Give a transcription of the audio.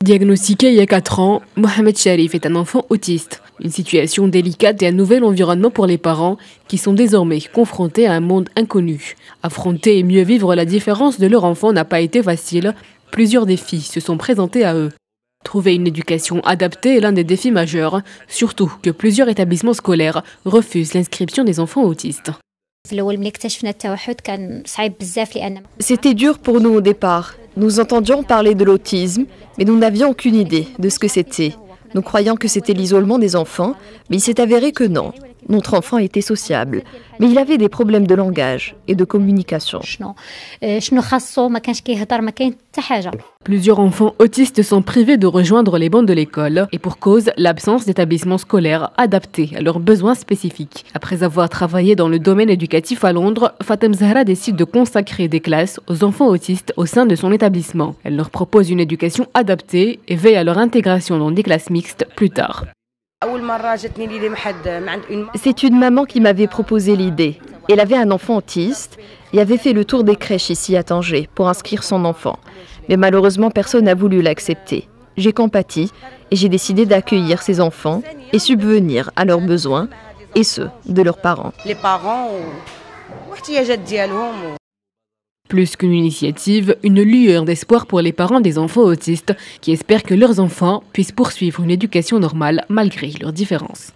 Diagnostiqué il y a 4 ans, Mohamed Sharif est un enfant autiste. Une situation délicate et un nouvel environnement pour les parents qui sont désormais confrontés à un monde inconnu. Affronter et mieux vivre la différence de leur enfant n'a pas été facile. Plusieurs défis se sont présentés à eux. Trouver une éducation adaptée est l'un des défis majeurs, surtout que plusieurs établissements scolaires refusent l'inscription des enfants autistes. C'était dur pour nous au départ. Nous entendions parler de l'autisme, mais nous n'avions aucune idée de ce que c'était. Nous croyions que c'était l'isolement des enfants, mais il s'est avéré que non. Notre enfant était sociable, mais il avait des problèmes de langage et de communication. Plusieurs enfants autistes sont privés de rejoindre les bancs de l'école et pour cause, l'absence d'établissements scolaires adaptés à leurs besoins spécifiques. Après avoir travaillé dans le domaine éducatif à Londres, Fatem Zahra décide de consacrer des classes aux enfants autistes au sein de son établissement. Elle leur propose une éducation adaptée et veille à leur intégration dans des classes mixtes plus tard. C'est une maman qui m'avait proposé l'idée. Elle avait un enfant autiste et avait fait le tour des crèches ici à Tanger pour inscrire son enfant. Mais malheureusement, personne n'a voulu l'accepter. J'ai compati et j'ai décidé d'accueillir ces enfants et subvenir à leurs besoins et ceux de leurs parents. Plus qu'une initiative, une lueur d'espoir pour les parents des enfants autistes qui espèrent que leurs enfants puissent poursuivre une éducation normale malgré leurs différences.